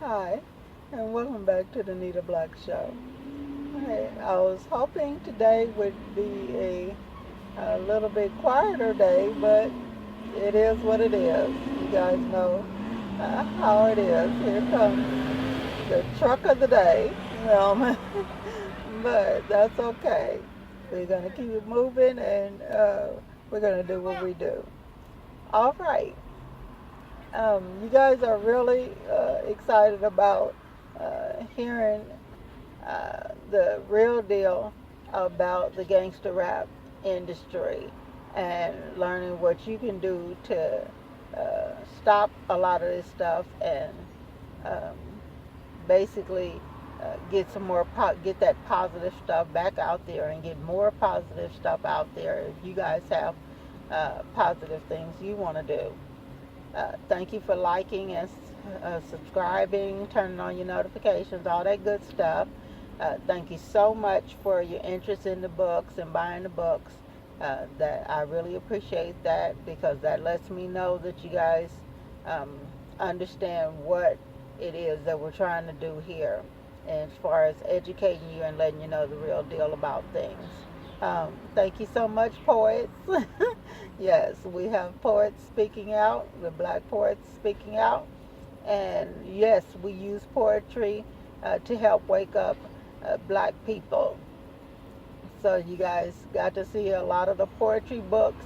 Hi, and welcome back to the Nita Black Show. Hey, I was hoping today would be a little bit quieter day, but it is what it is. You guys know how it is. Here comes the truck of the day. But that's okay. We're going to keep it moving and we're going to do what we do. All right. You guys are really excited about hearing the real deal about the gangster rap industry and learning what you can do to stop a lot of this stuff and um, basically get that positive stuff back out there and get more positive stuff out there if you guys have positive things you want to do. Thank you for liking and subscribing, turning on your notifications, all that good stuff. Thank you so much for your interest in the books and buying the books. That I really appreciate that because that lets me know that you guys um, understand what it is that we're trying to do here, as far as educating you and letting you know the real deal about things. Thank you so much, poets. Yes, we have poets speaking out, the black poets speaking out. And yes, we use poetry to help wake up black people. So you guys got to see a lot of the poetry books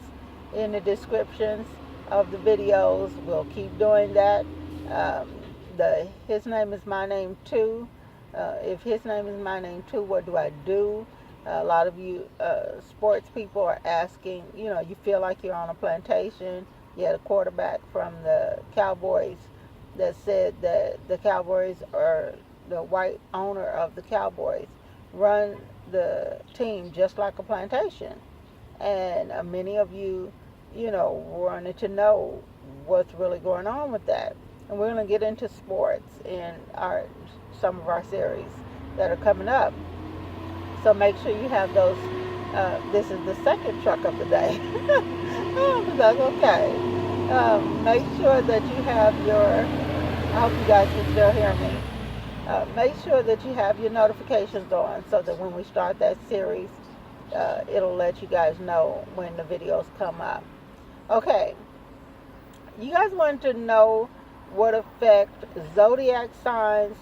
in the descriptions of the videos. We'll keep doing that. Um, the His Name Is My Name Too. If His Name Is My Name Too, what do I do? A lot of you sports people are asking, you feel like you're on a plantation. You had a quarterback from the Cowboys that said that the Cowboys, or the white owner of the Cowboys, run the team just like a plantation. And many of you, wanted to know what's really going on with that. And we're going to get into sports in some of our series that are coming up. So make sure you have those. This is the second truck of the day. But that's okay. Make sure that you have I hope you guys can still hear me. Make sure that you have your notifications on so that when we start that series, it'll let you guys know when the videos come up. Okay, you guys want to know what effect zodiac signs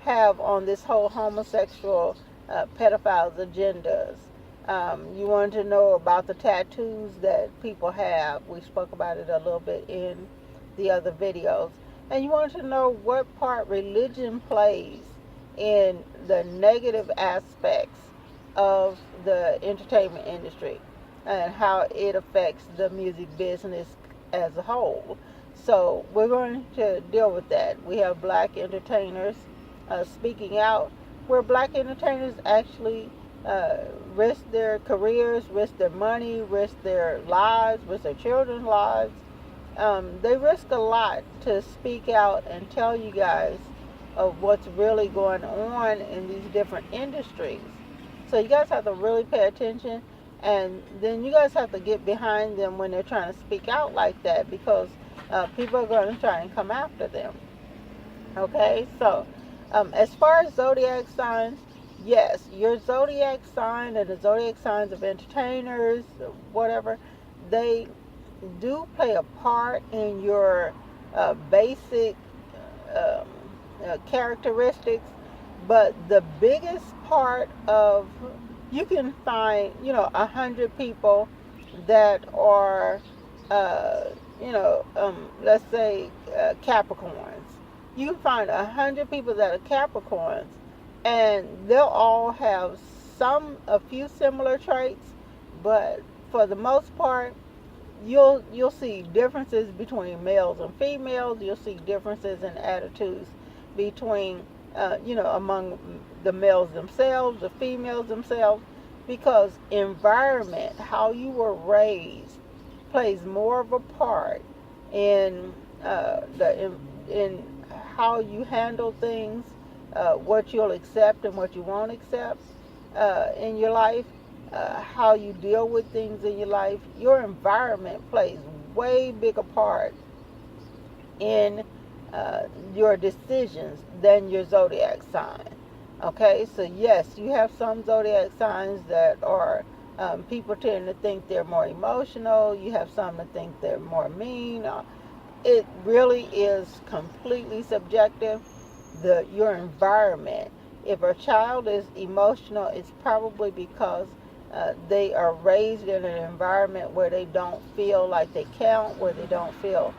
have on this whole homosexual pedophiles' agendas. You want to know about the tattoos that people have. We spoke about it a little bit in the other videos. And you want to know what part religion plays in the negative aspects of the entertainment industry and how it affects the music business as a whole. So we're going to deal with that. We have black entertainers speaking out, where black entertainers actually risk their careers, risk their money, risk their lives, risk their children's lives. They risk a lot to speak out and tell you guys of what's really going on in these different industries. So you guys have to really pay attention, and then you guys have to get behind them when they're trying to speak out like that, because people are going to try and come after them. Okay, so as far as zodiac signs, yes, your zodiac sign and the zodiac signs of entertainers, whatever, they do play a part in your basic um, characteristics, but the biggest part of, you can find 100 people that are let's say Capricorns. You can find 100 people that are Capricorns, and they'll all have a few similar traits, but for the most part, you'll see differences between males and females. You'll see differences in attitudes between among the males themselves, the females themselves, because environment, how you were raised, plays more of a part in in how you handle things, what you'll accept and what you won't accept in your life, how you deal with things in your life. Your environment plays way bigger part in uh, your decisions than your zodiac sign. Okay, so yes, you have some zodiac signs that are, people tend to think they're more emotional. You have some that think they're more mean. It really is completely subjective. Your environment. If a child is emotional, it's probably because they are raised in an environment where they don't feel like they count, where they don't feel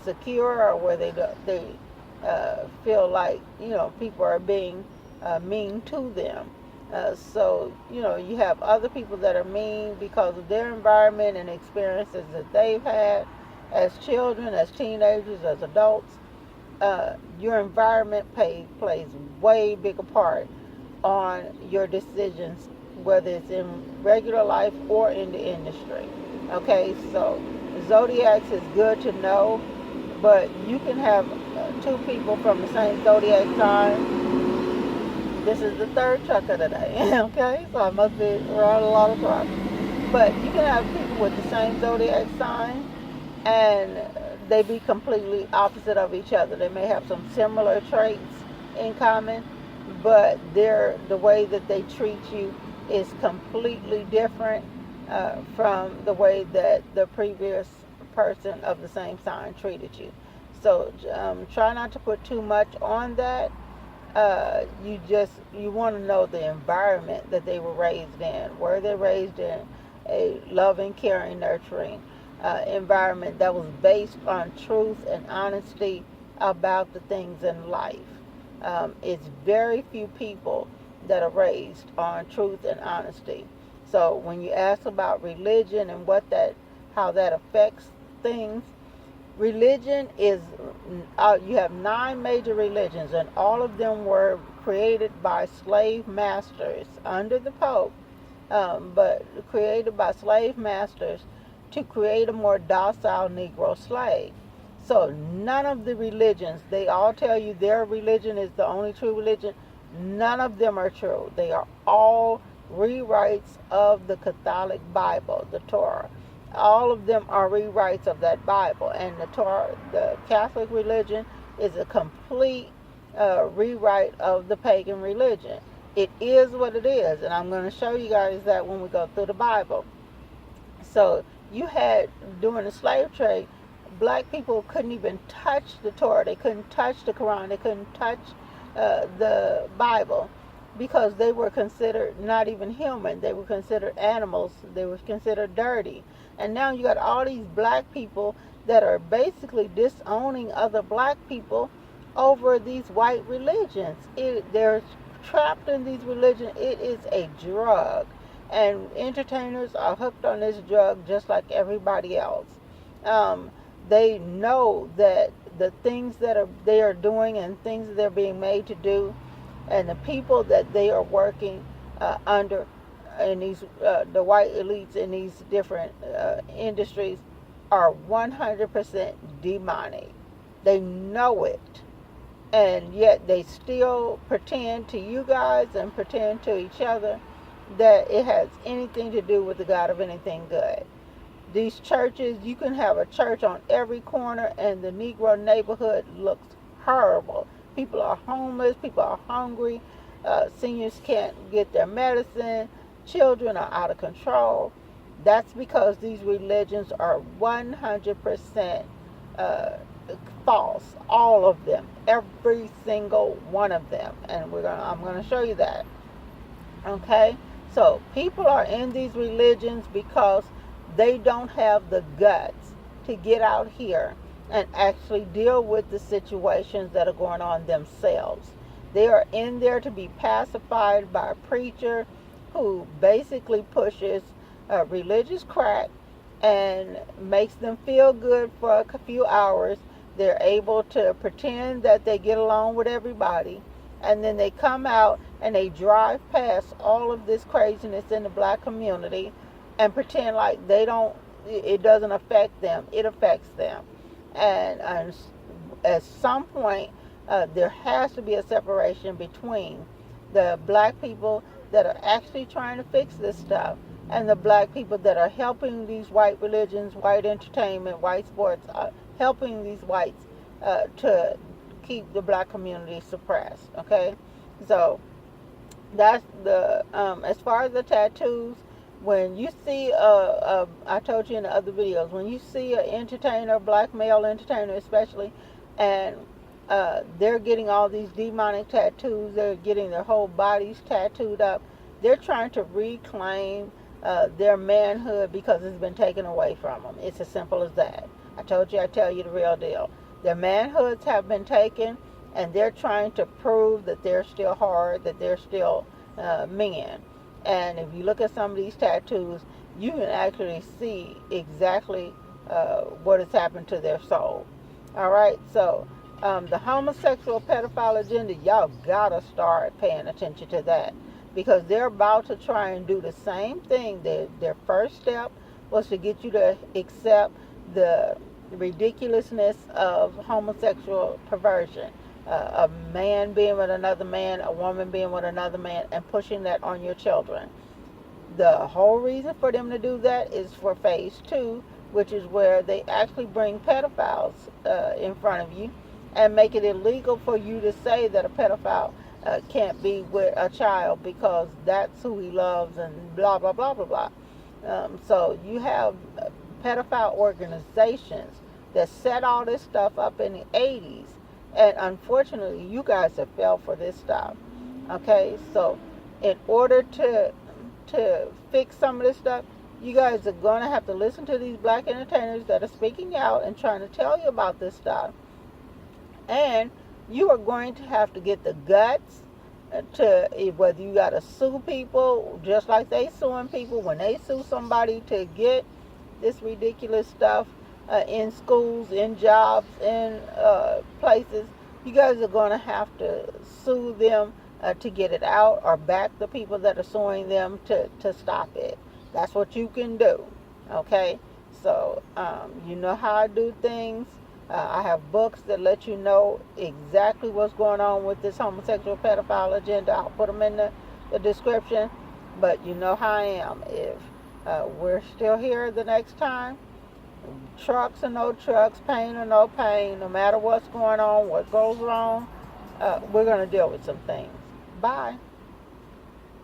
secure, or where they feel like people are being mean to them. So you have other people that are mean because of their environment and experiences that they've had as children, as teenagers, as adults. Your environment plays way bigger part on your decisions, whether it's in regular life or in the industry. Okay, so zodiacs is good to know, but you can have two people from the same zodiac sign. This is the third truck of the day. Okay, so I must be around a lot of trucks. But you can have people with the same zodiac sign and they be completely opposite of each other. They may have some similar traits in common, but the way that they treat you is completely different from the way that the previous person of the same sign treated you. So try not to put too much on that. You want to know the environment that they were raised in. Were they raised in a loving, caring, nurturing environment that was based on truth and honesty about the things in life? It's very few people that are raised on truth and honesty. So when you ask about religion and how that affects things, religion is, you have 9 major religions, and all of them were created by slave masters under the Pope, but created by slave masters to create a more docile Negro slave. So none of the religions, they all tell you their religion is the only true religion. None of them are true. They are all rewrites of the Catholic Bible, the Torah. All of them are rewrites of that Bible, and the Torah, the Catholic religion, is a complete rewrite of the pagan religion. It is what it is, and I'm going to show you guys that when we go through the Bible. So you had, during the slave trade, black people couldn't even touch the Torah. They couldn't touch the Quran. They couldn't touch the Bible because they were considered not even human. They were considered animals. They were considered dirty. And now you got all these black people that are basically disowning other black people over these white religions. They're trapped in these religions. It is a drug. And entertainers are hooked on this drug just like everybody else. They know that the things that they are doing and things that they're being made to do, and the people that they are working under in these the white elites in these different industries are 100% demonic. They know it, and yet they still pretend to you guys and pretend to each other that it has anything to do with the God of anything good. These churches, you can have a church on every corner and the Negro neighborhood looks horrible. People are homeless, people are hungry, seniors can't get their medicine, children are out of control. That's because these religions are 100% false. All of them, every single one of them. And I'm going to show you that. Okay? So people are in these religions because they don't have the guts to get out here and actually deal with the situations that are going on themselves. They are in there to be pacified by a preacher who basically pushes religious crack and makes them feel good for a few hours. They're able to pretend that they get along with everybody, and then they come out and they drive past all of this craziness in the black community and pretend like it doesn't affect them. It affects them. And at some point, there has to be a separation between the black people that are actually trying to fix this stuff and the black people that are helping these white religions, white entertainment, white sports, helping these whites to keep the black community suppressed. Okay, so that's the as far as the tattoos. When you see I told you in the other videos, when you see an entertainer, black male entertainer especially, and they're getting all these demonic tattoos, they're getting their whole bodies tattooed up, they're trying to reclaim their manhood because it's been taken away from them. It's as simple as that. I told you, I tell you the real deal. Their manhoods have been taken, and they're trying to prove that they're still hard, that they're still men. And if you look at some of these tattoos, you can actually see exactly what has happened to their soul. All right, so the homosexual pedophile agenda, y'all gotta start paying attention to that, because they're about to try and do the same thing. Their first step was to get you to accept the ridiculousness of homosexual perversion. A man being with another man, a woman being with another man, and pushing that on your children. The whole reason for them to do that is for phase 2, which is where they actually bring pedophiles in front of you and make it illegal for you to say that a pedophile can't be with a child because that's who he loves and blah, blah, blah, blah, blah. So you have pedophile organizations that set all this stuff up in the 80s. And unfortunately, you guys have fell for this stuff. Okay, so in order to fix some of this stuff, you guys are going to have to listen to these black entertainers that are speaking out and trying to tell you about this stuff. And you are going to have to get the guts to, whether you got to sue people, just like they suing people when they sue somebody to get this ridiculous stuff in schools, in jobs, in places. You guys are going to have to sue them to get it out, or back the people that are suing them to stop it. That's what you can do. Okay, so you know how I do things. I have books that let you know exactly what's going on with this homosexual pedophile agenda. I'll put them in the description. But you know how I am. If we're still here the next time, trucks or no trucks, pain or no pain, no matter what's going on, what goes wrong, we're going to deal with some things. Bye.